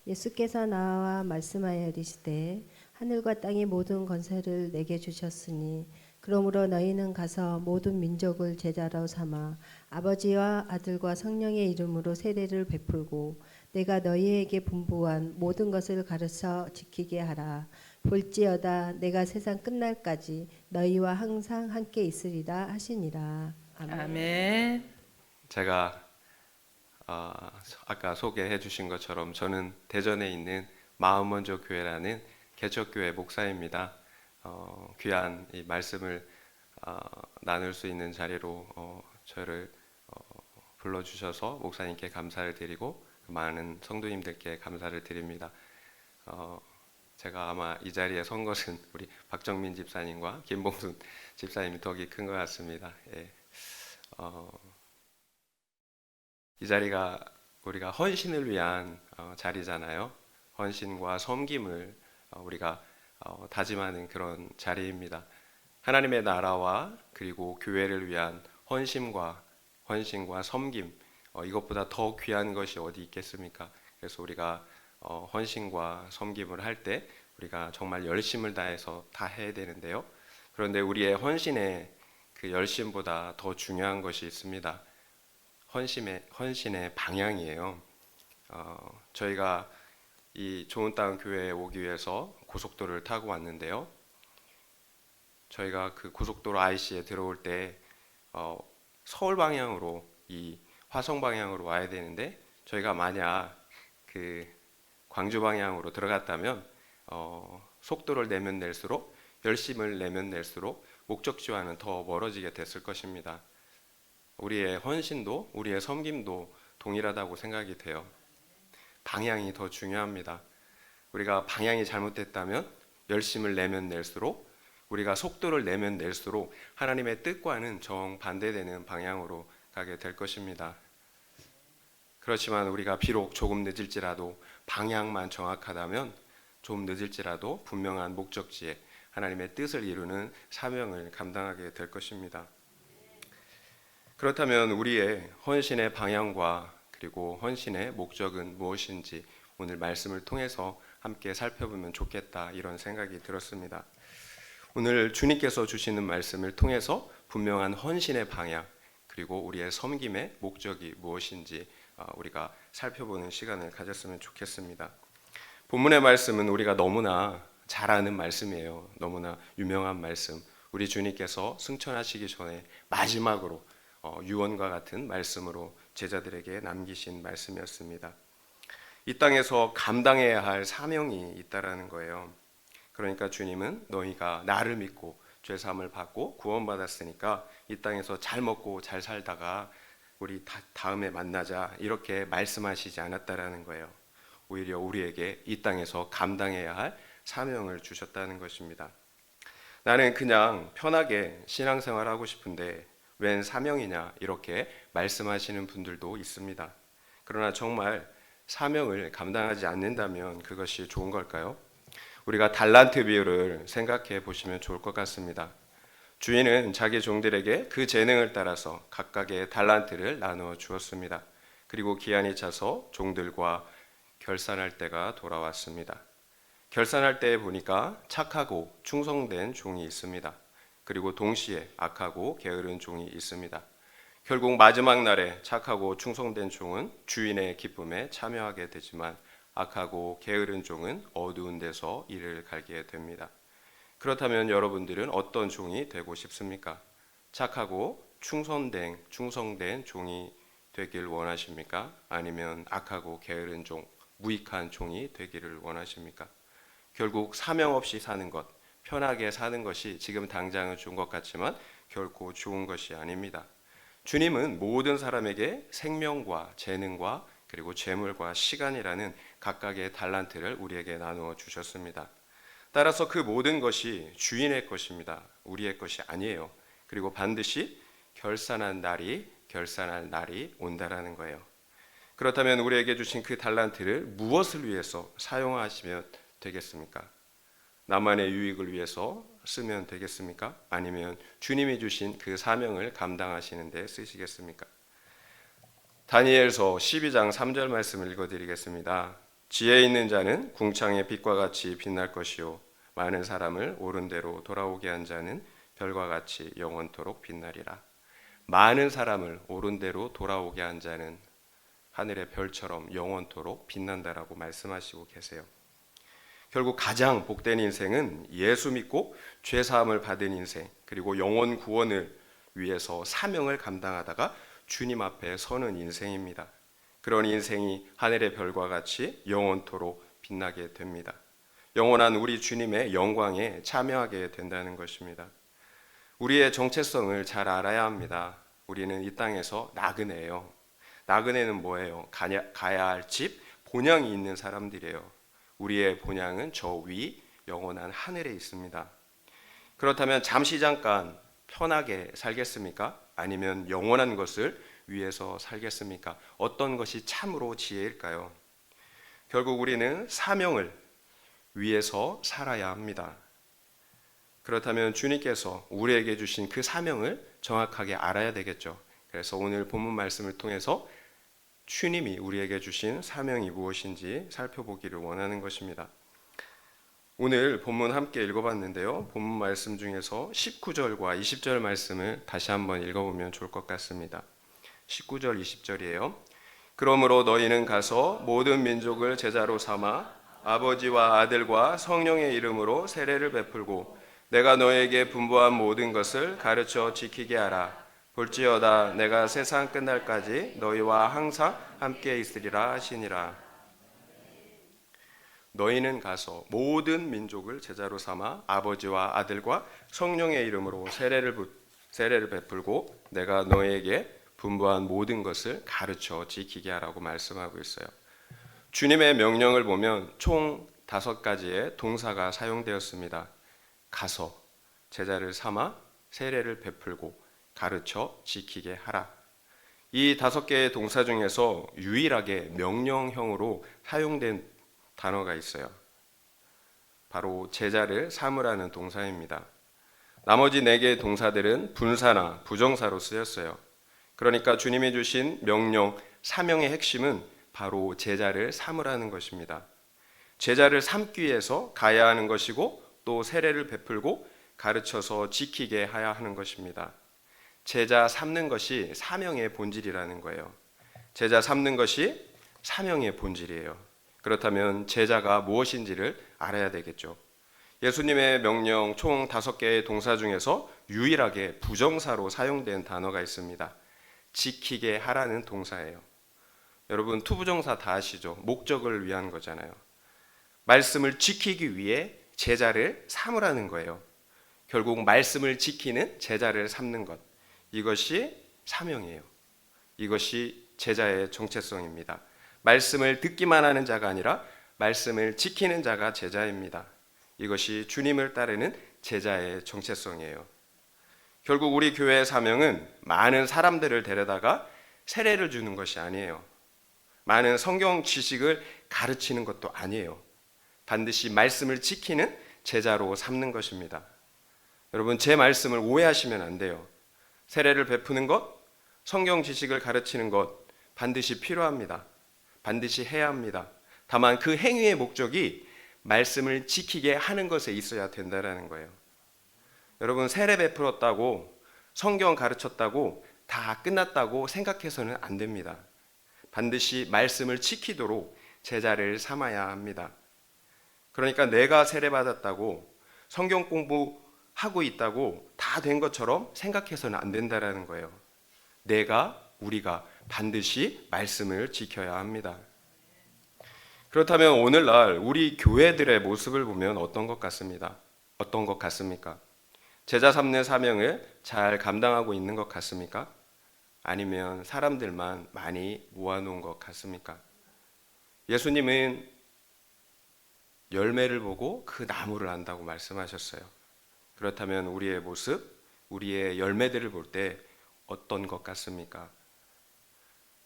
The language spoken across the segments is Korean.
예수께서 나와 말씀하여 이르시되 하늘과 땅의 모든 권세를 내게 주셨으니 그러므로 너희는 가서 모든 민족을 제자로 삼아 아버지와 아들과 성령의 이름으로 세례를 베풀고 내가 너희에게 분부한 모든 것을 가르쳐 지키게 하라. 볼지어다 내가 세상 끝날까지 너희와 항상 함께 있으리라 하시니라. 아멘. 아멘. 제가 아까 소개해 주신 것처럼 저는 대전에 있는 마음먼저 교회라는 개척교회 목사입니다. 귀한 이 말씀을 나눌 수 있는 자리로 저를 불러주셔서 목사님께 감사를 드리고 많은 성도님들께 감사를 드립니다. 제가 아마 이 자리에 선 것은 우리 박정민 집사님과 김봉순 집사님이 덕이 큰 것 같습니다. 예. 이 자리가 우리가 헌신을 위한 자리잖아요. 헌신과 섬김을 우리가 다짐하는 그런 자리입니다. 하나님의 나라와 그리고 교회를 위한 헌신과 섬김, 이것보다 더 귀한 것이 어디 있겠습니까? 그래서 우리가 헌신과 섬김을 할 때 우리가 정말 열심을 다해서 다 해야 되는데요. 그런데 우리의 헌신의 그 열심보다 더 중요한 것이 있습니다. 헌신의 방향이에요. 저희가 이 좋은 땅 교회에 오기 위해서 고속도로를 타고 왔는데요. 저희가 그 고속도로 IC에 들어올 때 서울 방향으로 이 화성 방향으로 와야 되는데 저희가 만약 그 광주 방향으로 들어갔다면 속도를 내면 낼수록 열심을 내면 낼수록 목적지와는 더 멀어지게 됐을 것입니다. 우리의 헌신도 우리의 섬김도 동일하다고 생각이 돼요. 방향이 더 중요합니다. 우리가 방향이 잘못됐다면 열심을 내면 낼수록 우리가 속도를 내면 낼수록 하나님의 뜻과는 정반대되는 방향으로 가게 될 것입니다. 그렇지만 우리가 비록 조금 늦을지라도 방향만 정확하다면 좀 늦을지라도 분명한 목적지에 하나님의 뜻을 이루는 사명을 감당하게 될 것입니다. 그렇다면 우리의 헌신의 방향과 그리고 헌신의 목적은 무엇인지 오늘 말씀을 통해서 함께 살펴보면 좋겠다 이런 생각이 들었습니다. 오늘 주님께서 주시는 말씀을 통해서 분명한 헌신의 방향 그리고 우리의 섬김의 목적이 무엇인지 우리가 살펴보는 시간을 가졌으면 좋겠습니다. 본문의 말씀은 우리가 너무나 잘 아는 말씀이에요. 너무나 유명한 말씀. 우리 주님께서 승천하시기 전에 마지막으로 유언과 같은 말씀으로 제자들에게 남기신 말씀이었습니다. 이 땅에서 감당해야 할 사명이 있다라는 거예요. 그러니까 주님은 너희가 나를 믿고 죄사함을 받고 구원받았으니까 이 땅에서 잘 먹고 잘 살다가 우리 다음에 만나자 이렇게 말씀하시지 않았다라는 거예요. 오히려 우리에게 이 땅에서 감당해야 할 사명을 주셨다는 것입니다. 나는 그냥 편하게 신앙생활하고 싶은데 웬 사명이냐 이렇게 말씀하시는 분들도 있습니다. 그러나 정말 사명을 감당하지 않는다면 그것이 좋은 걸까요? 우리가 달란트 비율을 생각해 보시면 좋을 것 같습니다. 주인은 자기 종들에게 그 재능을 따라서 각각의 달란트를 나누어 주었습니다. 그리고 기한이 차서 종들과 결산할 때가 돌아왔습니다. 결산할 때 보니까 착하고 충성된 종이 있습니다. 그리고 동시에 악하고 게으른 종이 있습니다. 결국 마지막 날에 착하고 충성된 종은 주인의 기쁨에 참여하게 되지만 악하고 게으른 종은 어두운 데서 이를 갈게 됩니다. 그렇다면 여러분들은 어떤 종이 되고 싶습니까? 착하고 충성된 종이 되길 원하십니까? 아니면 악하고 게으른 종, 무익한 종이 되기를 원하십니까? 결국 사명 없이 사는 것, 편하게 사는 것이 지금 당장은 좋은 것 같지만 결코 좋은 것이 아닙니다. 주님은 모든 사람에게 생명과 재능과 그리고 재물과 시간이라는 각각의 달란트를 우리에게 나누어 주셨습니다. 따라서 그 모든 것이 주인의 것입니다. 우리의 것이 아니에요. 그리고 반드시 결산할 날이 온다라는 거예요. 그렇다면 우리에게 주신 그 달란트를 무엇을 위해서 사용하시면 되겠습니까? 나만의 유익을 위해서 쓰면 되겠습니까? 아니면 주님이 주신 그 사명을 감당하시는 데 쓰시겠습니까? 다니엘서 12장 3절 말씀을 읽어드리겠습니다. 지혜 있는 자는 궁창의 빛과 같이 빛날 것이요 많은 사람을 옳은 대로 돌아오게 한 자는 별과 같이 영원토록 빛나리라. 많은 사람을 옳은 대로 돌아오게 한 자는 하늘의 별처럼 영원토록 빛난다라고 말씀하시고 계세요. 결국 가장 복된 인생은 예수 믿고 죄 사함을 받은 인생, 그리고 영원 구원을 위해서 사명을 감당하다가 주님 앞에 서는 인생입니다. 그런 인생이 하늘의 별과 같이 영원토록 빛나게 됩니다. 영원한 우리 주님의 영광에 참여하게 된다는 것입니다. 우리의 정체성을 잘 알아야 합니다. 우리는 이 땅에서 나그네예요. 나그네는 뭐예요? 가야 할 집, 본향이 있는 사람들이에요. 우리의 본향은 저 위 영원한 하늘에 있습니다. 그렇다면 잠시 잠깐 편하게 살겠습니까? 아니면 영원한 것을 위해서 살겠습니까? 어떤 것이 참으로 지혜일까요? 결국 우리는 사명을 위해서 살아야 합니다. 그렇다면 주님께서 우리에게 주신 그 사명을 정확하게 알아야 되겠죠. 그래서 오늘 본문 말씀을 통해서 주님이 우리에게 주신 사명이 무엇인지 살펴보기를 원하는 것입니다. 오늘 본문 함께 읽어봤는데요. 본문 말씀 중에서 19절과 20절 말씀을 다시 한번 읽어보면 좋을 것 같습니다. 19절 20절이에요. 그러므로 너희는 가서 모든 민족을 제자로 삼아 아버지와 아들과 성령의 이름으로 세례를 베풀고 내가 너에게 분부한 모든 것을 가르쳐 지키게 하라. 볼지어다 내가 세상 끝날까지 너희와 항상 함께 있으리라 하시니라. 너희는 가서 모든 민족을 제자로 삼아 아버지와 아들과 성령의 이름으로 세례를 베풀고 내가 너희에게 분부한 모든 것을 가르쳐 지키게 하라고 말씀하고 있어요. 주님의 명령을 보면 총 5가지의 동사가 사용되었습니다. 가서 제자를 삼아 세례를 베풀고 가르쳐 지키게 하라. 이 5개의 동사 중에서 유일하게 명령형으로 사용된 단어가 있어요. 바로 제자를 삼으라는 동사입니다. 나머지 4개의 동사들은 분사나 부정사로 쓰였어요. 그러니까 주님이 주신 명령, 사명의 핵심은 바로 제자를 삼으라는 것입니다. 제자를 삼기 위해서 가야 하는 것이고 또 세례를 베풀고 가르쳐서 지키게 해야 하는 것입니다. 제자 삼는 것이 사명의 본질이라는 거예요. 제자 삼는 것이 사명의 본질이에요. 그렇다면 제자가 무엇인지를 알아야 되겠죠. 예수님의 명령 총 5개의 동사 중에서 유일하게 부정사로 사용된 단어가 있습니다. 지키게 하라는 동사예요. 여러분 투부정사 다 아시죠? 목적을 위한 거잖아요. 말씀을 지키기 위해 제자를 삼으라는 거예요. 결국 말씀을 지키는 제자를 삼는 것. 이것이 사명이에요. 이것이 제자의 정체성입니다. 말씀을 듣기만 하는 자가 아니라 말씀을 지키는 자가 제자입니다. 이것이 주님을 따르는 제자의 정체성이에요. 결국 우리 교회의 사명은 많은 사람들을 데려다가 세례를 주는 것이 아니에요. 많은 성경 지식을 가르치는 것도 아니에요. 반드시 말씀을 지키는 제자로 삼는 것입니다. 여러분 제 말씀을 오해하시면 안 돼요. 세례를 베푸는 것, 성경 지식을 가르치는 것 반드시 필요합니다. 반드시 해야 합니다. 다만 그 행위의 목적이 말씀을 지키게 하는 것에 있어야 된다는 거예요. 여러분 세례 베풀었다고 성경 가르쳤다고 다 끝났다고 생각해서는 안 됩니다. 반드시 말씀을 지키도록 제자를 삼아야 합니다. 그러니까 내가 세례 받았다고 성경 공부하고 있다고 다 된 것처럼 생각해서는 안 된다는 거예요. 우리가 반드시 말씀을 지켜야 합니다. 그렇다면 오늘날 우리 교회들의 모습을 보면 어떤 것 같습니까? 제자 삼는 사명을 잘 감당하고 있는 것 같습니까? 아니면 사람들만 많이 모아놓은 것 같습니까? 예수님은 열매를 보고 그 나무를 안다고 말씀하셨어요. 그렇다면 우리의 모습, 우리의 열매들을 볼 때 어떤 것 같습니까?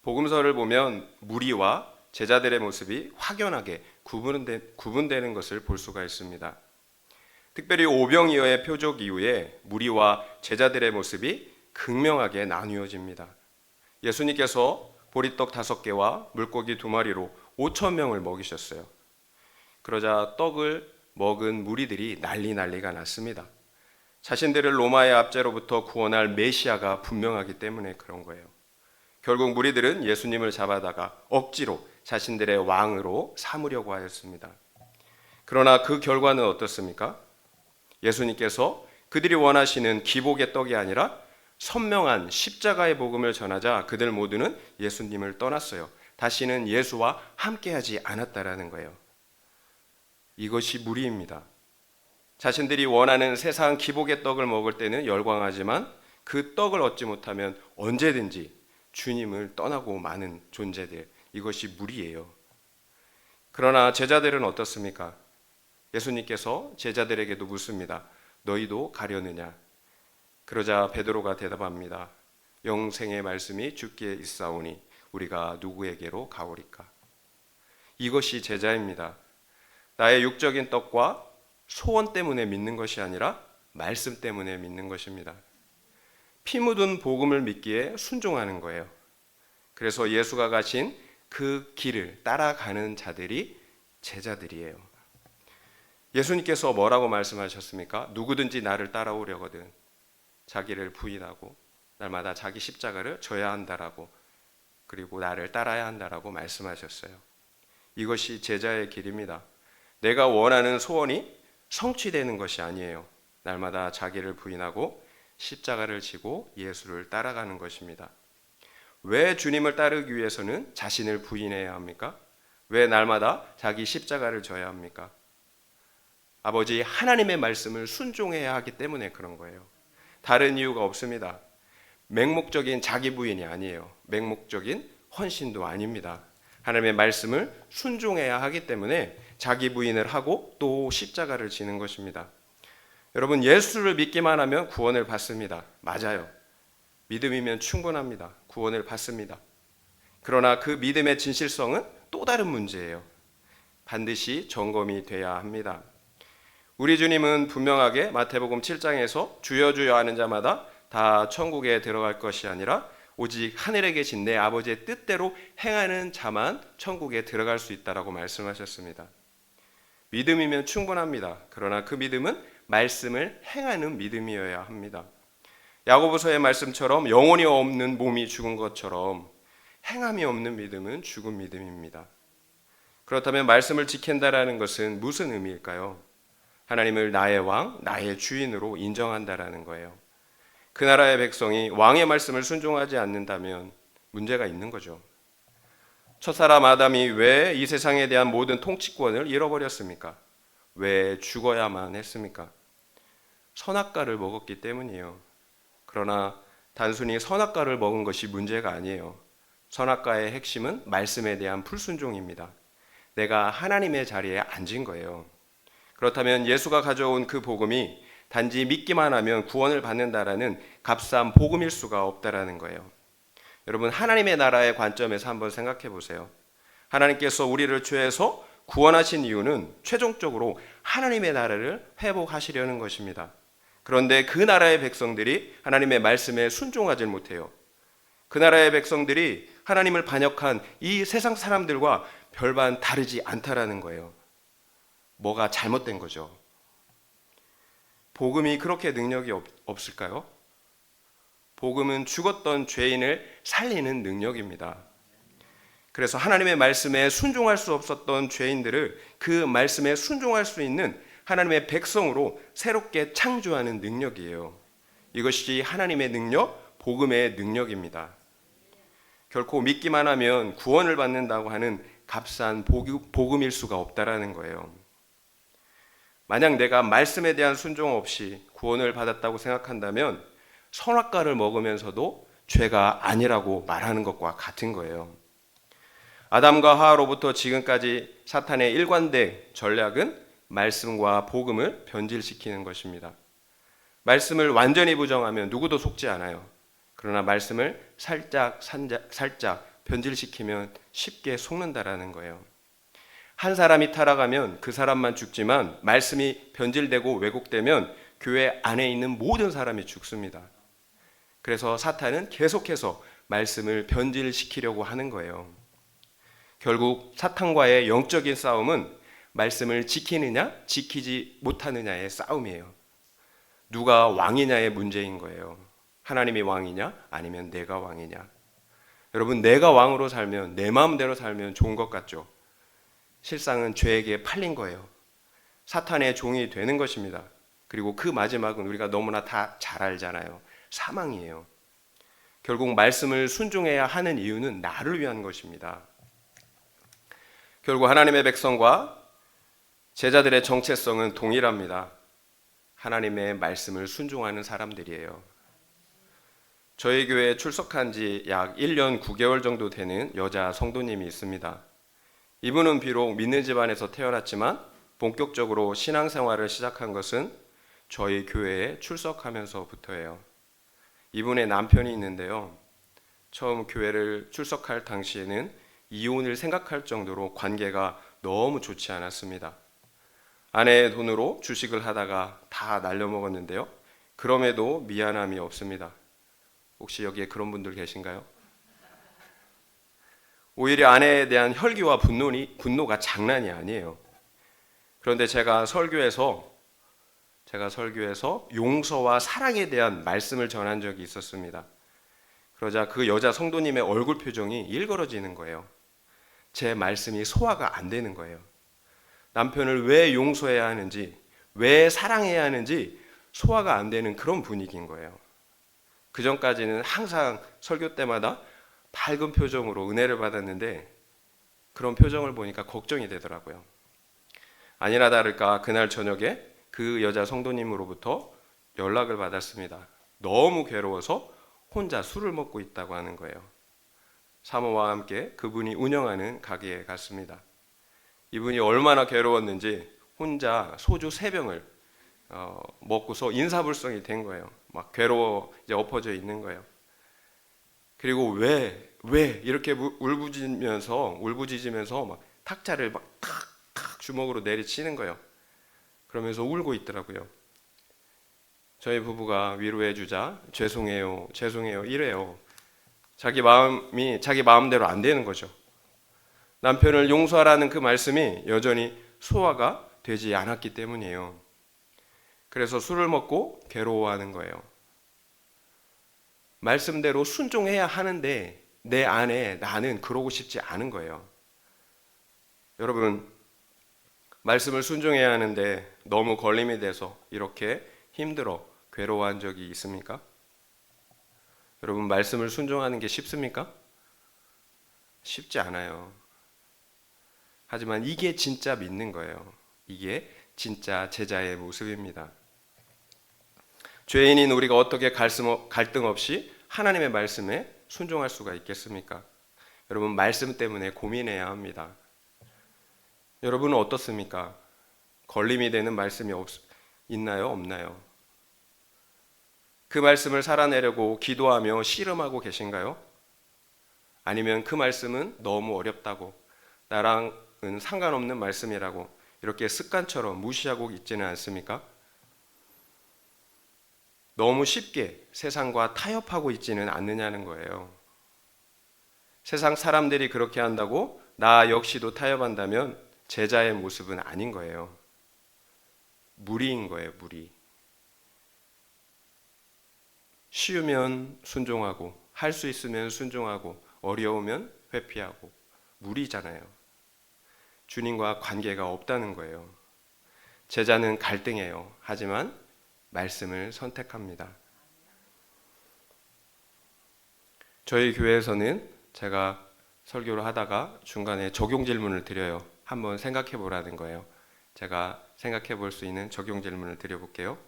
복음서를 보면 무리와 제자들의 모습이 확연하게 구분되는 것을 볼 수가 있습니다. 특별히 오병이어의 표적 이후에 무리와 제자들의 모습이 극명하게 나뉘어집니다. 예수님께서 보리떡 5개와 물고기 2마리로 5천 명을 먹이셨어요. 그러자 떡을 먹은 무리들이 난리가 났습니다. 자신들을 로마의 압제로부터 구원할 메시아가 분명하기 때문에 그런 거예요. 결국 무리들은 예수님을 잡아다가 억지로 자신들의 왕으로 삼으려고 하였습니다. 그러나 그 결과는 어떻습니까? 예수님께서 그들이 원하시는 기복의 떡이 아니라 선명한 십자가의 복음을 전하자 그들 모두는 예수님을 떠났어요. 다시는 예수와 함께하지 않았다라는 거예요. 이것이 무리입니다. 자신들이 원하는 세상 기복의 떡을 먹을 때는 열광하지만 그 떡을 얻지 못하면 언제든지 주님을 떠나고 마는 존재들, 이것이 무리예요. 그러나 제자들은 어떻습니까? 예수님께서 제자들에게도 묻습니다. 너희도 가려느냐? 그러자 베드로가 대답합니다. 영생의 말씀이 주께 있사오니 우리가 누구에게로 가오리까? 이것이 제자입니다. 나의 육적인 떡과 소원 때문에 믿는 것이 아니라 말씀 때문에 믿는 것입니다. 피 묻은 복음을 믿기에 순종하는 거예요. 그래서 예수가 가신 그 길을 따라가는 자들이 제자들이에요. 예수님께서 뭐라고 말씀하셨습니까? 누구든지 나를 따라오려거든 자기를 부인하고 날마다 자기 십자가를 져야 한다라고, 그리고 나를 따라야 한다라고 말씀하셨어요. 이것이 제자의 길입니다. 내가 원하는 소원이 성취되는 것이 아니에요. 날마다 자기를 부인하고 십자가를 지고 예수를 따라가는 것입니다. 왜 주님을 따르기 위해서는 자신을 부인해야 합니까? 왜 날마다 자기 십자가를 져야 합니까? 아버지 하나님의 말씀을 순종해야 하기 때문에 그런 거예요. 다른 이유가 없습니다. 맹목적인 자기 부인이 아니에요. 맹목적인 헌신도 아닙니다. 하나님의 말씀을 순종해야 하기 때문에 자기 부인을 하고 또 십자가를 지는 것입니다. 여러분, 예수를 믿기만 하면 구원을 받습니다. 맞아요. 믿음이면 충분합니다. 구원을 받습니다. 그러나 그 믿음의 진실성은 또 다른 문제예요. 반드시 점검이 돼야 합니다. 우리 주님은 분명하게 마태복음 7장에서 주여 주여 하는 자마다 다 천국에 들어갈 것이 아니라 오직 하늘에 계신 내 아버지의 뜻대로 행하는 자만 천국에 들어갈 수 있다라고 말씀하셨습니다. 믿음이면 충분합니다. 그러나 그 믿음은 말씀을 행하는 믿음이어야 합니다. 야고보서의 말씀처럼 영혼이 없는 몸이 죽은 것처럼 행함이 없는 믿음은 죽은 믿음입니다. 그렇다면 말씀을 지킨다라는 것은 무슨 의미일까요? 하나님을 나의 왕, 나의 주인으로 인정한다라는 거예요. 그 나라의 백성이 왕의 말씀을 순종하지 않는다면 문제가 있는 거죠. 첫사람 아담이 왜 이 세상에 대한 모든 통치권을 잃어버렸습니까? 왜 죽어야만 했습니까? 선악과를 먹었기 때문이에요. 그러나 단순히 선악과를 먹은 것이 문제가 아니에요. 선악과의 핵심은 말씀에 대한 불순종입니다. 내가 하나님의 자리에 앉은 거예요. 그렇다면 예수가 가져온 그 복음이 단지 믿기만 하면 구원을 받는다라는 값싼 복음일 수가 없다라는 거예요. 여러분, 하나님의 나라의 관점에서 한번 생각해 보세요. 하나님께서 우리를 죄에서 구원하신 이유는 최종적으로 하나님의 나라를 회복하시려는 것입니다. 그런데 그 나라의 백성들이 하나님의 말씀에 순종하지 못해요. 그 나라의 백성들이 하나님을 반역한 이 세상 사람들과 별반 다르지 않다라는 거예요. 뭐가 잘못된 거죠? 복음이 그렇게 능력이 없을까요? 복음은 죽었던 죄인을 살리는 능력입니다. 그래서 하나님의 말씀에 순종할 수 없었던 죄인들을 그 말씀에 순종할 수 있는 하나님의 백성으로 새롭게 창조하는 능력이에요. 이것이 하나님의 능력, 복음의 능력입니다. 결코 믿기만 하면 구원을 받는다고 하는 값싼 복음일 수가 없다라는 거예요. 만약 내가 말씀에 대한 순종 없이 구원을 받았다고 생각한다면 선악과를 먹으면서도 죄가 아니라고 말하는 것과 같은 거예요. 아담과 하와로부터 지금까지 사탄의 일관된 전략은 말씀과 복음을 변질시키는 것입니다. 말씀을 완전히 부정하면 누구도 속지 않아요. 그러나 말씀을 살짝 변질시키면 쉽게 속는다라는 거예요. 한 사람이 타락하면 그 사람만 죽지만 말씀이 변질되고 왜곡되면 교회 안에 있는 모든 사람이 죽습니다. 그래서 사탄은 계속해서 말씀을 변질시키려고 하는 거예요. 결국 사탄과의 영적인 싸움은 말씀을 지키느냐 지키지 못하느냐의 싸움이에요. 누가 왕이냐의 문제인 거예요. 하나님이 왕이냐 아니면 내가 왕이냐. 여러분, 내가 왕으로 살면, 내 마음대로 살면 좋은 것 같죠? 실상은 죄에게 팔린 거예요. 사탄의 종이 되는 것입니다. 그리고 그 마지막은 우리가 너무나 다 잘 알잖아요. 사망이에요. 결국 말씀을 순종해야 하는 이유는 나를 위한 것입니다. 결국 하나님의 백성과 제자들의 정체성은 동일합니다. 하나님의 말씀을 순종하는 사람들이에요. 저희 교회에 출석한 지 약 1년 9개월 정도 되는 여자 성도님이 있습니다. 이분은 비록 믿는 집안에서 태어났지만 본격적으로 신앙생활을 시작한 것은 저희 교회에 출석하면서부터예요. 이분의 남편이 있는데요. 처음 교회를 출석할 당시에는 이혼을 생각할 정도로 관계가 너무 좋지 않았습니다. 아내의 돈으로 주식을 하다가 다 날려먹었는데요. 그럼에도 미안함이 없습니다. 혹시 여기에 그런 분들 계신가요? 오히려 아내에 대한 혈기와 분노가 장난이 아니에요. 그런데 제가 설교에서 용서와 사랑에 대한 말씀을 전한 적이 있었습니다. 그러자 그 여자 성도님의 얼굴 표정이 일그러지는 거예요. 제 말씀이 소화가 안 되는 거예요. 남편을 왜 용서해야 하는지, 왜 사랑해야 하는지 소화가 안 되는 그런 분위기인 거예요. 그 전까지는 항상 설교 때마다 밝은 표정으로 은혜를 받았는데 그런 표정을 보니까 걱정이 되더라고요. 아니나 다를까 그날 저녁에 그 여자 성도님으로부터 연락을 받았습니다. 너무 괴로워서 혼자 술을 먹고 있다고 하는 거예요. 사모와 함께 그분이 운영하는 가게에 갔습니다. 이분이 얼마나 괴로웠는지 혼자 소주 3병을 먹고서 인사불성이 된 거예요. 막 괴로워 이제 엎어져 있는 거예요. 그리고 왜 이렇게 울부짖으면서 막 탁자를 막 탁탁 주먹으로 내리치는 거예요. 그러면서 울고 있더라고요. 저희 부부가 위로해 주자 죄송해요 이래요. 자기 마음대로 안 되는 거죠. 남편을 용서하라는 그 말씀이 여전히 소화가 되지 않았기 때문이에요. 그래서 술을 먹고 괴로워하는 거예요. 말씀대로 순종해야 하는데 내 안에 나는 그러고 싶지 않은 거예요. 여러분, 말씀을 순종해야 하는데 너무 걸림이 돼서 이렇게 힘들어 괴로워한 적이 있습니까? 여러분, 말씀을 순종하는 게 쉽습니까? 쉽지 않아요. 하지만 이게 진짜 믿는 거예요. 이게 진짜 제자의 모습입니다. 죄인인 우리가 어떻게 갈등 없이 하나님의 말씀에 순종할 수가 있겠습니까? 여러분, 말씀 때문에 고민해야 합니다. 여러분은 어떻습니까? 걸림이 되는 말씀이 있나요? 없나요? 그 말씀을 살아내려고 기도하며 씨름하고 계신가요? 아니면 그 말씀은 너무 어렵다고, 나랑은 상관없는 말씀이라고 이렇게 습관처럼 무시하고 있지는 않습니까? 너무 쉽게 세상과 타협하고 있지는 않느냐는 거예요. 세상 사람들이 그렇게 한다고 나 역시도 타협한다면 제자의 모습은 아닌 거예요. 무리인 거예요, 무리. 쉬우면 순종하고, 할 수 있으면 순종하고, 어려우면 회피하고, 무리잖아요. 주님과 관계가 없다는 거예요. 제자는 갈등해요. 하지만 말씀을 선택합니다. 저희 교회에서는 제가 설교를 하다가 중간에 적용 질문을 드려요. 한번 생각해 보라는 거예요. 제가 생각해 볼 수 있는 적용 질문을 드려볼게요.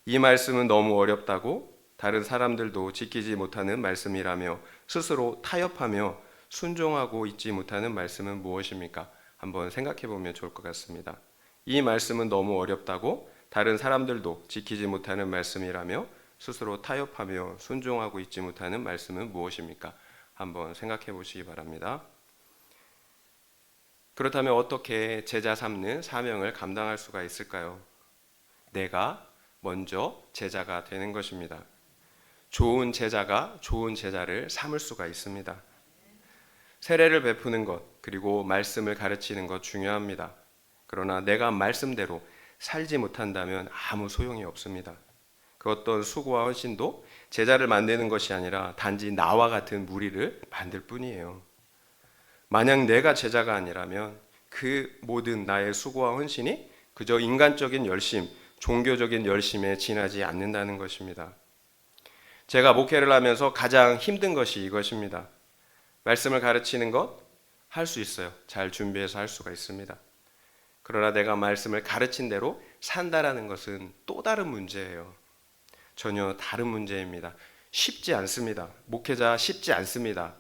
이 말씀은 너무 어렵다고 다른 사람들도 지키지 못하는 말씀이라며 스스로 타협하며 순종하고 있지 못하는 말씀은 무엇입니까? 한번 생각해 보면 좋을 것 같습니다. 이 말씀은 너무 어렵다고 다른 사람들도 지키지 못하는 말씀이라며 스스로 타협하며 순종하고 있지 못하는 말씀은 무엇입니까? 한번 생각해 보시기 바랍니다. 그렇다면 어떻게 제자 삼는 사명을 감당할 수가 있을까요? 내가 먼저 제자가 되는 것입니다. 좋은 제자가 좋은 제자를 삼을 수가 있습니다. 세례를 베푸는 것, 그리고 말씀을 가르치는 것 중요합니다. 그러나 내가 말씀대로 살지 못한다면 아무 소용이 없습니다. 그 어떤 수고와 헌신도 제자를 만드는 것이 아니라 단지 나와 같은 무리를 만들 뿐이에요. 만약 내가 제자가 아니라면 그 모든 나의 수고와 헌신이 그저 인간적인 열심, 종교적인 열심에 지나지 않는다는 것입니다. 제가 목회를 하면서 가장 힘든 것이 이것입니다. 말씀을 가르치는 것 할 수 있어요. 잘 준비해서 할 수가 있습니다. 그러나 내가 말씀을 가르친 대로 산다라는 것은 또 다른 문제예요. 전혀 다른 문제입니다. 쉽지 않습니다. 목회자 쉽지 않습니다.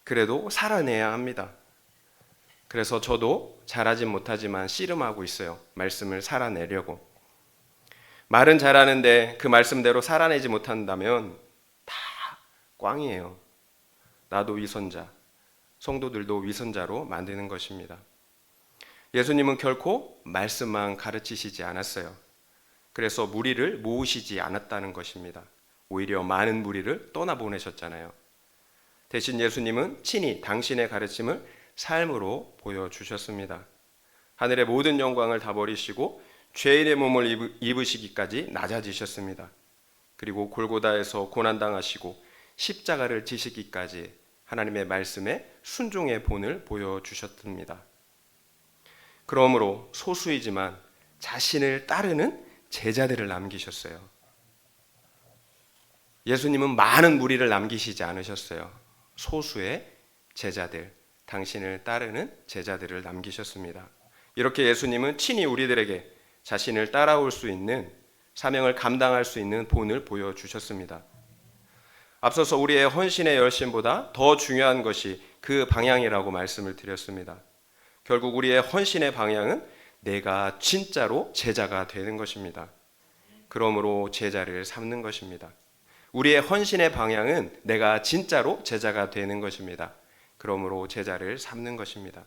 그래도 살아내야 합니다. 그래서 저도 잘하진 못하지만 씨름하고 있어요. 말씀을 살아내려고. 말은 잘하는데 그 말씀대로 살아내지 못한다면 다 꽝이에요. 나도 위선자, 성도들도 위선자로 만드는 것입니다. 예수님은 결코 말씀만 가르치시지 않았어요. 그래서 무리를 모으시지 않았다는 것입니다. 오히려 많은 무리를 떠나보내셨잖아요. 대신 예수님은 친히 당신의 가르침을 삶으로 보여주셨습니다. 하늘의 모든 영광을 다 버리시고 죄인의 몸을 입으시기까지 낮아지셨습니다. 그리고 골고다에서 고난당하시고 십자가를 지시기까지 하나님의 말씀에 순종의 본을 보여주셨습니다. 그러므로 소수이지만 자신을 따르는 제자들을 남기셨어요. 예수님은 많은 무리를 남기시지 않으셨어요. 소수의 제자들, 당신을 따르는 제자들을 남기셨습니다. 이렇게 예수님은 친히 우리들에게 자신을 따라올 수 있는 사명을 감당할 수 있는 본을 보여주셨습니다. 앞서서 우리의 헌신의 열심보다 더 중요한 것이 그 방향이라고 말씀을 드렸습니다. 결국 우리의 헌신의 방향은 내가 진짜로 제자가 되는 것입니다. 그러므로 제자를 삼는 것입니다. 우리의 헌신의 방향은 내가 진짜로 제자가 되는 것입니다. 그러므로 제자를 삼는 것입니다.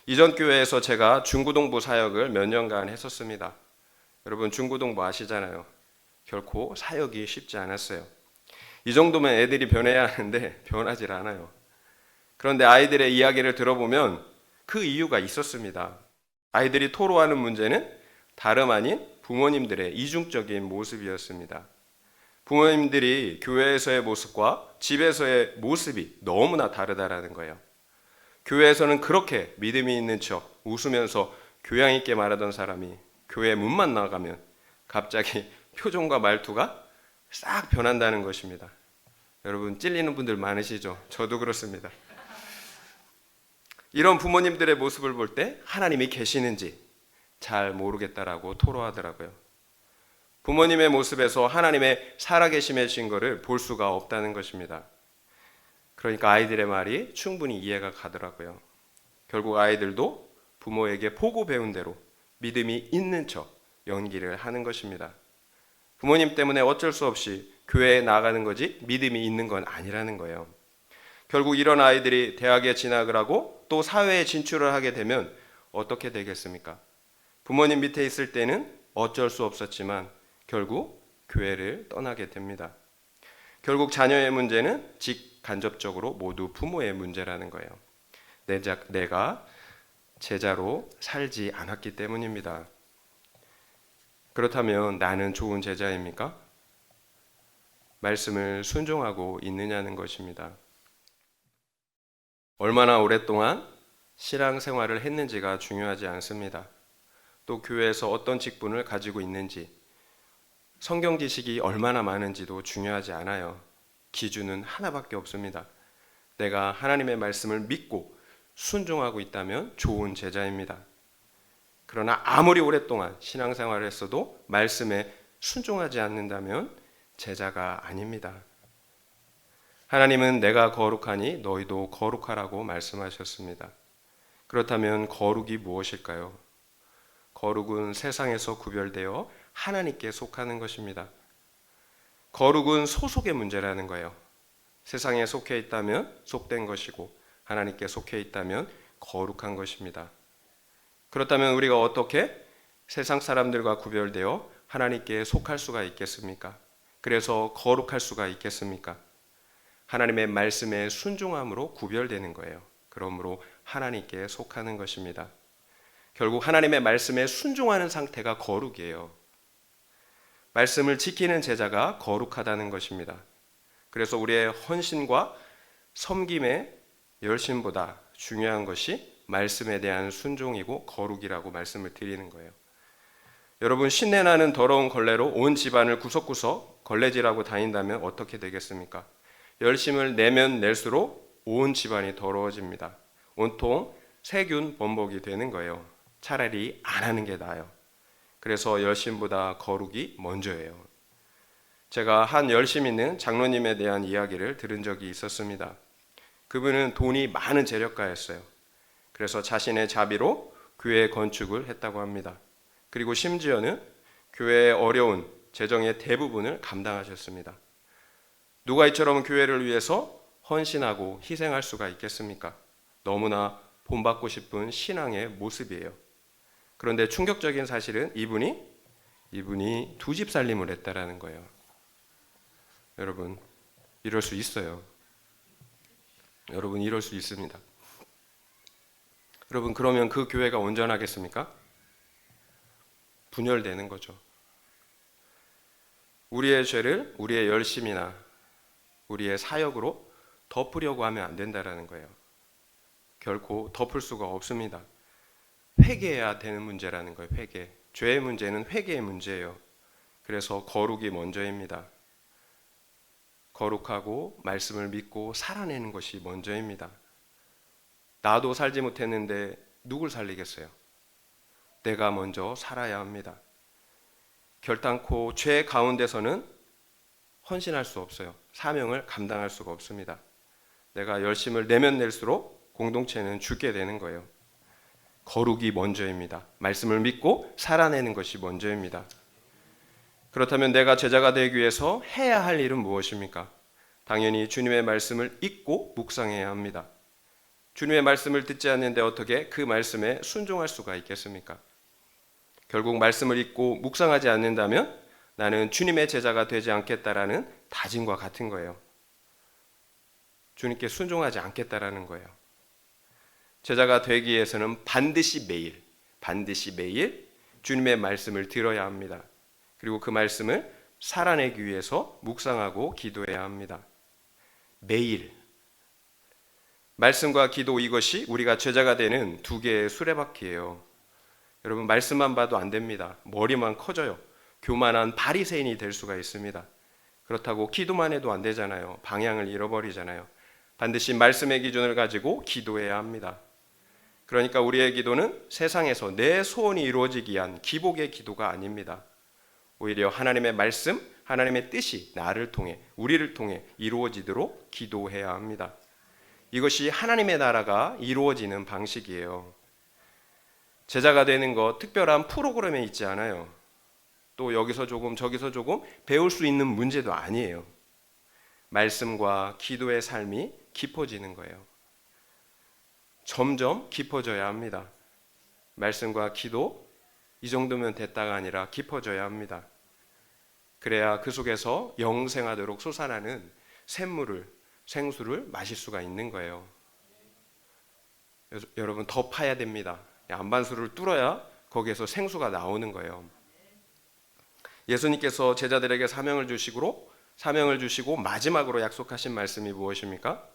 이전 교회에서 제가 중고등부 사역을 몇 년간 했었습니다. 여러분 중고등부 아시잖아요. 결코 사역이 쉽지 않았어요. 이 정도면 애들이 변해야 하는데 변하질 않아요. 그런데 아이들의 이야기를 들어보면 그 이유가 있었습니다. 아이들이 토로하는 문제는 다름 아닌 부모님들의 이중적인 모습이었습니다. 부모님들이 교회에서의 모습과 집에서의 모습이 너무나 다르다라는 거예요. 교회에서는 그렇게 믿음이 있는 척 웃으면서 교양 있게 말하던 사람이 교회 문만 나가면 갑자기 표정과 말투가 싹 변한다는 것입니다. 여러분 찔리는 분들 많으시죠? 저도 그렇습니다. 이런 부모님들의 모습을 볼 때 하나님이 계시는지 잘 모르겠다라고 토로하더라고요. 부모님의 모습에서 하나님의 살아계심의 증거를 볼 수가 없다는 것입니다. 그러니까 아이들의 말이 충분히 이해가 가더라고요. 결국 아이들도 부모에게 보고 배운 대로 믿음이 있는 척 연기를 하는 것입니다. 부모님 때문에 어쩔 수 없이 교회에 나가는 거지 믿음이 있는 건 아니라는 거예요. 결국 이런 아이들이 대학에 진학을 하고 또 사회에 진출을 하게 되면 어떻게 되겠습니까? 부모님 밑에 있을 때는 어쩔 수 없었지만 결국 교회를 떠나게 됩니다. 결국 자녀의 문제는 직간접적으로 모두 부모의 문제라는 거예요. 내가 제자로 살지 않았기 때문입니다. 그렇다면 나는 좋은 제자입니까? 말씀을 순종하고 있느냐는 것입니다. 얼마나 오랫동안 신앙생활을 했는지가 중요하지 않습니다. 또 교회에서 어떤 직분을 가지고 있는지, 성경 지식이 얼마나 많은지도 중요하지 않아요. 기준은 하나밖에 없습니다. 내가 하나님의 말씀을 믿고 순종하고 있다면 좋은 제자입니다. 그러나 아무리 오랫동안 신앙생활을 했어도 말씀에 순종하지 않는다면 제자가 아닙니다. 하나님은 내가 거룩하니 너희도 거룩하라고 말씀하셨습니다. 그렇다면 거룩이 무엇일까요? 거룩은 세상에서 구별되어 하나님께 속하는 것입니다. 거룩은 소속의 문제라는 거예요. 세상에 속해 있다면 속된 것이고 하나님께 속해 있다면 거룩한 것입니다. 그렇다면 우리가 어떻게 세상 사람들과 구별되어 하나님께 속할 수가 있겠습니까? 그래서 거룩할 수가 있겠습니까? 하나님의 말씀에 순종함으로 구별되는 거예요. 그러므로 하나님께 속하는 것입니다. 결국 하나님의 말씀에 순종하는 상태가 거룩이에요. 말씀을 지키는 제자가 거룩하다는 것입니다. 그래서 우리의 헌신과 섬김의 열심보다 중요한 것이 말씀에 대한 순종이고 거룩이라고 말씀을 드리는 거예요. 여러분, 신내나는 더러운 걸레로 온 집안을 구석구석 걸레질하고 다닌다면 어떻게 되겠습니까? 열심을 내면 낼수록 온 집안이 더러워집니다. 온통 세균 범벅이 되는 거예요. 차라리 안 하는 게 나아요. 그래서 열심보다 거룩이 먼저예요. 제가 한 열심 있는 장로님에 대한 이야기를 들은 적이 있었습니다. 그분은 돈이 많은 재력가였어요. 그래서 자신의 자비로 교회 건축을 했다고 합니다. 그리고 심지어는 교회의 어려운 재정의 대부분을 감당하셨습니다. 누가 이처럼 교회를 위해서 헌신하고 희생할 수가 있겠습니까? 너무나 본받고 싶은 신앙의 모습이에요. 그런데 충격적인 사실은 이분이 두 집 살림을 했다라는 거예요. 여러분, 이럴 수 있어요. 여러분, 이럴 수 있습니다. 여러분, 그러면 그 교회가 온전하겠습니까? 분열되는 거죠. 우리의 죄를 우리의 열심이나 우리의 사역으로 덮으려고 하면 안 된다라는 거예요. 결코 덮을 수가 없습니다. 회개해야 되는 문제라는 거예요. 회개. 죄의 문제는 회개의 문제예요. 그래서 거룩이 먼저입니다. 거룩하고 말씀을 믿고 살아내는 것이 먼저입니다. 나도 살지 못했는데 누굴 살리겠어요? 내가 먼저 살아야 합니다. 결단코 죄 가운데서는 헌신할 수 없어요. 사명을 감당할 수가 없습니다. 내가 열심을 내면 낼수록 공동체는 죽게 되는 거예요. 거룩이 먼저입니다. 말씀을 믿고 살아내는 것이 먼저입니다. 그렇다면 내가 제자가 되기 위해서 해야 할 일은 무엇입니까? 당연히 주님의 말씀을 읽고 묵상해야 합니다. 주님의 말씀을 듣지 않는데 어떻게 그 말씀에 순종할 수가 있겠습니까? 결국 말씀을 읽고 묵상하지 않는다면 나는 주님의 제자가 되지 않겠다라는 다짐과 같은 거예요. 주님께 순종하지 않겠다라는 거예요. 제자가 되기 위해서는 반드시 매일 주님의 말씀을 들어야 합니다. 그리고 그 말씀을 살아내기 위해서 묵상하고 기도해야 합니다. 매일 말씀과 기도, 이것이 우리가 제자가 되는 두 개의 수레바퀴예요. 여러분, 말씀만 봐도 안 됩니다. 머리만 커져요. 교만한 바리새인이 될 수가 있습니다. 그렇다고 기도만 해도 안 되잖아요. 방향을 잃어버리잖아요. 반드시 말씀의 기준을 가지고 기도해야 합니다. 그러니까 우리의 기도는 세상에서 내 소원이 이루어지기 위한 기복의 기도가 아닙니다. 오히려 하나님의 말씀, 하나님의 뜻이 나를 통해, 우리를 통해 이루어지도록 기도해야 합니다. 이것이 하나님의 나라가 이루어지는 방식이에요. 제자가 되는 것 특별한 프로그램에 있지 않아요. 또 여기서 조금 저기서 조금 배울 수 있는 문제도 아니에요. 말씀과 기도의 삶이 깊어지는 거예요. 점점 깊어져야 합니다. 말씀과 기도, 이 정도면 됐다가 아니라 깊어져야 합니다. 그래야 그 속에서 영생하도록 솟아나는 생수를 마실 수가 있는 거예요. 여러분, 더 파야 됩니다. 안반수를 뚫어야 거기에서 생수가 나오는 거예요. 예수님께서 제자들에게 사명을 주시고 마지막으로 약속하신 말씀이 무엇입니까?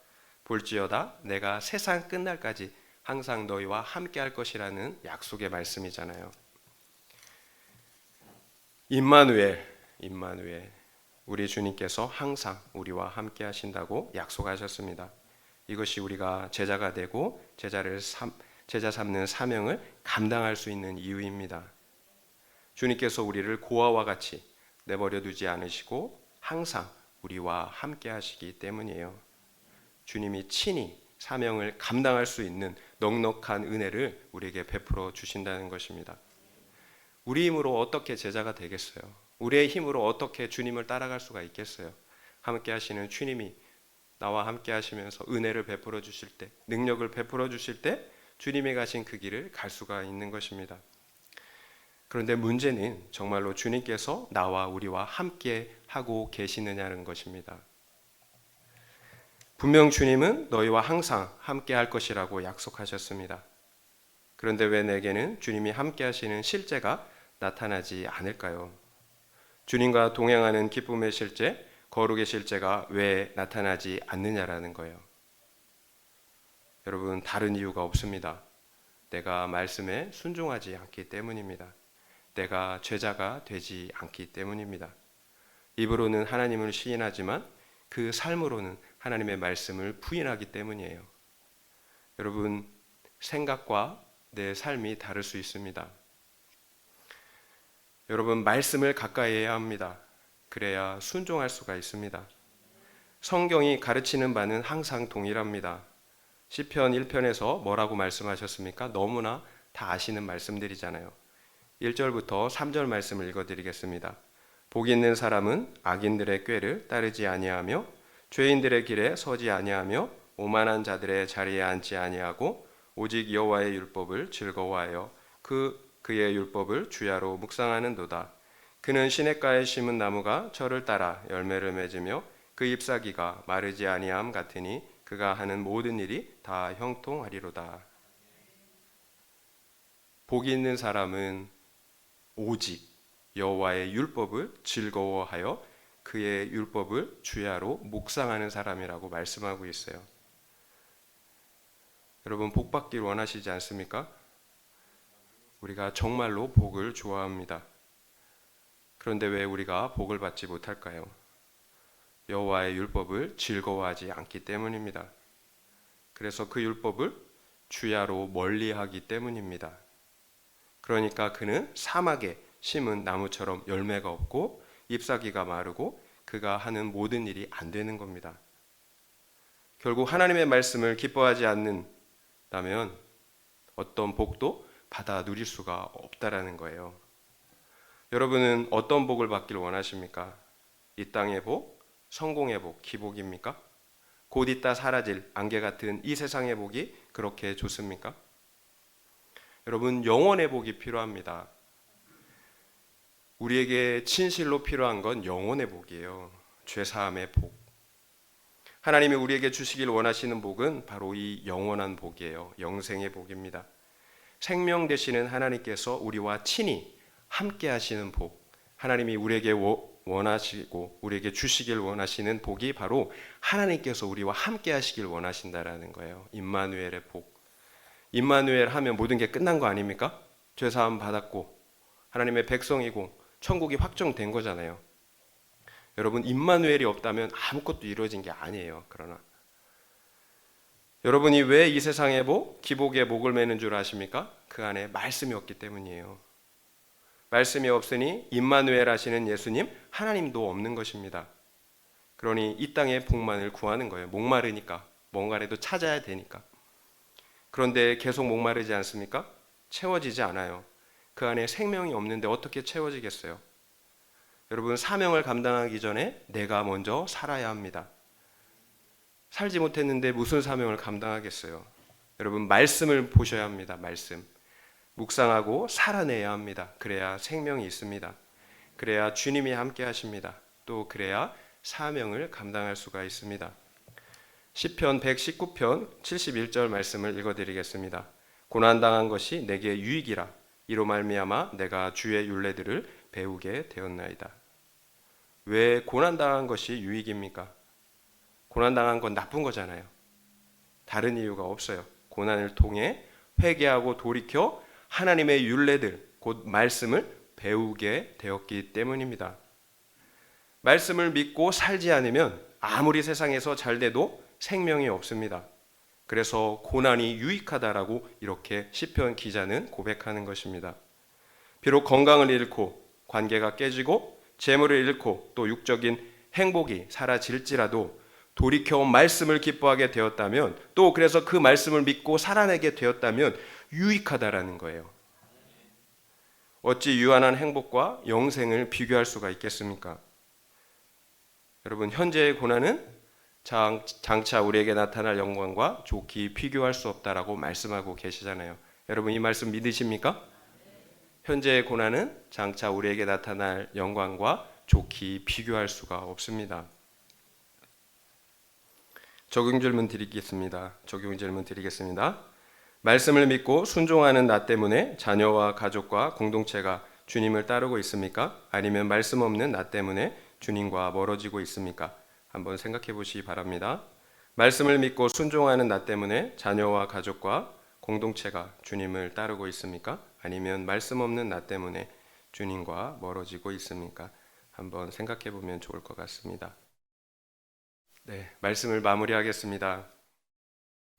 볼지어다 내가 세상 끝날까지 항상 너희와 함께 할 것이라는 약속의 말씀이잖아요. 임마누엘, 우리 주님께서 항상 우리와 함께 하신다고 약속하셨습니다. 이것이 우리가 제자가 되고 제자 삼는 사명을 감당할 수 있는 이유입니다. 주님께서 우리를 고아와 같이 내버려 두지 않으시고 항상 우리와 함께 하시기 때문이에요. 주님이 친히 사명을 감당할 수 있는 넉넉한 은혜를 우리에게 베풀어 주신다는 것입니다. 우리 힘으로 어떻게 제자가 되겠어요? 우리의 힘으로 어떻게 주님을 따라갈 수가 있겠어요? 함께 하시는 주님이 나와 함께 하시면서 은혜를 베풀어 주실 때, 능력을 베풀어 주실 때 주님이 가신 그 길을 갈 수가 있는 것입니다. 그런데 문제는 정말로 주님께서 나와 우리와 함께 하고 계시느냐는 것입니다. 분명 주님은 너희와 항상 함께 할 것이라고 약속하셨습니다. 그런데 왜 내게는 주님이 함께 하시는 실제가 나타나지 않을까요? 주님과 동행하는 기쁨의 실제, 거룩의 실제가 왜 나타나지 않느냐라는 거예요. 여러분, 다른 이유가 없습니다. 내가 말씀에 순종하지 않기 때문입니다. 내가 죄자가 되지 않기 때문입니다. 입으로는 하나님을 시인하지만 그 삶으로는 하나님의 말씀을 부인하기 때문이에요. 여러분, 생각과 내 삶이 다를 수 있습니다. 여러분, 말씀을 가까이 해야 합니다. 그래야 순종할 수가 있습니다. 성경이 가르치는 바는 항상 동일합니다. 시편 1편에서 뭐라고 말씀하셨습니까? 너무나 다 아시는 말씀들이잖아요. 1절부터 3절 말씀을 읽어드리겠습니다. 복 있는 사람은 악인들의 꾀를 따르지 아니하며 죄인들의 길에 서지 아니하며 오만한 자들의 자리에 앉지 아니하고 오직 여호와의 율법을 즐거워하여 그의 율법을 주야로 묵상하는도다. 그는 시냇가에 심은 나무가 철을 따라 열매를 맺으며 그 잎사귀가 마르지 아니함 같으니 그가 하는 모든 일이 다 형통하리로다. 복이 있는 사람은 오직 여호와의 율법을 즐거워하여 그의 율법을 주야로 묵상하는 사람이라고 말씀하고 있어요. 여러분, 복 받길 원하시지 않습니까? 우리가 정말로 복을 좋아합니다. 그런데 왜 우리가 복을 받지 못할까요? 여호와의 율법을 즐거워하지 않기 때문입니다. 그래서 그 율법을 주야로 멀리하기 때문입니다. 그러니까 그는 사막에 심은 나무처럼 열매가 없고 잎사귀가 마르고 그가 하는 모든 일이 안 되는 겁니다. 결국 하나님의 말씀을 기뻐하지 않는다면 어떤 복도 받아 누릴 수가 없다라는 거예요. 여러분은 어떤 복을 받길 원하십니까? 이 땅의 복, 성공의 복, 기복입니까? 곧 있다 사라질 안개 같은 이 세상의 복이 그렇게 좋습니까? 여러분, 영원의 복이 필요합니다. 우리에게 진실로 필요한 건 영원의 복이에요. 죄사함의 복. 하나님이 우리에게 주시길 원하시는 복은 바로 이 영원한 복이에요. 영생의 복입니다. 생명 되시는 하나님께서 우리와 친히 함께 하시는 복, 하나님이 우리에게 원하시고 우리에게 주시길 원하시는 복이 바로 하나님께서 우리와 함께 하시길 원하신다라는 거예요. 임마누엘의 복. 임마누엘 하면 모든 게 끝난 거 아닙니까? 죄사함 받았고 하나님의 백성이고 천국이 확정된 거잖아요. 여러분, 임마누엘이 없다면 아무것도 이루어진 게 아니에요. 그러나 여러분이 왜 이 세상의 복, 기복의 복을 매는 줄 아십니까? 그 안에 말씀이 없기 때문이에요. 말씀이 없으니 임마누엘 하시는 예수님, 하나님도 없는 것입니다. 그러니 이 땅의 복만을 구하는 거예요. 목마르니까, 뭔가라도 찾아야 되니까. 그런데 계속 목마르지 않습니까? 채워지지 않아요. 그 안에 생명이 없는데 어떻게 채워지겠어요? 여러분, 사명을 감당하기 전에 내가 먼저 살아야 합니다. 살지 못했는데 무슨 사명을 감당하겠어요? 여러분, 말씀을 보셔야 합니다. 말씀. 묵상하고 살아내야 합니다. 그래야 생명이 있습니다. 그래야 주님이 함께 하십니다. 또 그래야 사명을 감당할 수가 있습니다. 시편 119편 71절 말씀을 읽어드리겠습니다. 고난당한 것이 내게 유익이라 이로 말미암아 내가 주의 율례들을 배우게 되었나이다. 왜 고난당한 것이 유익입니까? 고난당한 건 나쁜 거잖아요. 다른 이유가 없어요. 고난을 통해 회개하고 돌이켜 하나님의 율례들, 곧 말씀을 배우게 되었기 때문입니다. 말씀을 믿고 살지 않으면 아무리 세상에서 잘 돼도 생명이 없습니다. 그래서 고난이 유익하다라고 이렇게 시편 기자는 고백하는 것입니다. 비록 건강을 잃고 관계가 깨지고 재물을 잃고 또 육적인 행복이 사라질지라도 돌이켜 말씀을 기뻐하게 되었다면, 또 그래서 그 말씀을 믿고 살아내게 되었다면 유익하다라는 거예요. 어찌 유한한 행복과 영생을 비교할 수가 있겠습니까? 여러분, 현재의 고난은 장차 우리에게 나타날 영광과 좋게 비교할 수 없다라고 말씀하고 계시잖아요. 여러분, 이 말씀 믿으십니까? 현재의 고난은 장차 우리에게 나타날 영광과 좋게 비교할 수가 없습니다. 적용 질문 드리겠습니다. 말씀을 믿고 순종하는 나 때문에 자녀와 가족과 공동체가 주님을 따르고 있습니까? 아니면 말씀 없는 나 때문에 주님과 멀어지고 있습니까? 한번 생각해 보시기 바랍니다. 말씀을 믿고 순종하는 나 때문에 자녀와 가족과 공동체가 주님을 따르고 있습니까? 아니면 말씀 없는 나 때문에 주님과 멀어지고 있습니까? 한번 생각해 보면 좋을 것 같습니다. 네, 말씀을 마무리하겠습니다.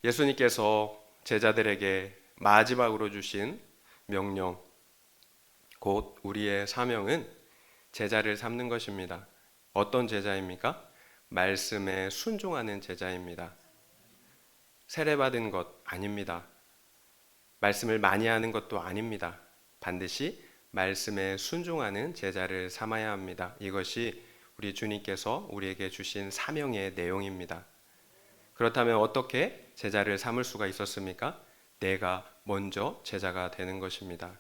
예수님께서 제자들에게 마지막으로 주신 명령, 곧 우리의 사명은 제자를 삼는 것입니다. 어떤 제자입니까? 말씀에 순종하는 제자입니다. 세례받은 것 아닙니다. 말씀을 많이 하는 것도 아닙니다. 반드시 말씀에 순종하는 제자를 삼아야 합니다. 이것이 우리 주님께서 우리에게 주신 사명의 내용입니다. 그렇다면 어떻게 제자를 삼을 수가 있었습니까? 내가 먼저 제자가 되는 것입니다.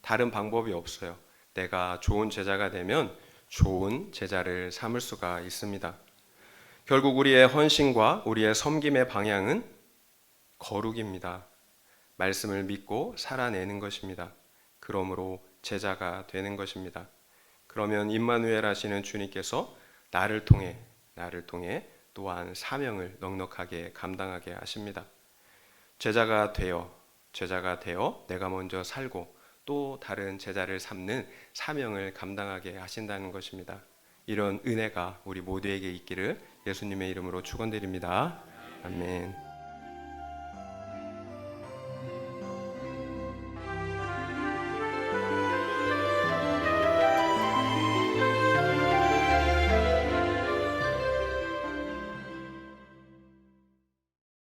다른 방법이 없어요. 내가 좋은 제자가 되면 좋은 제자를 삼을 수가 있습니다. 결국 우리의 헌신과 우리의 섬김의 방향은 거룩입니다. 말씀을 믿고 살아내는 것입니다. 그러므로 제자가 되는 것입니다. 그러면 임마누엘 하시는 주님께서 나를 통해 또한 사명을 넉넉하게 감당하게 하십니다. 제자가 되어 내가 먼저 살고 또 다른 제자를 삼는 사명을 감당하게 하신다는 것입니다. 이런 은혜가 우리 모두에게 있기를 예수님의 이름으로 축원드립니다. 아멘.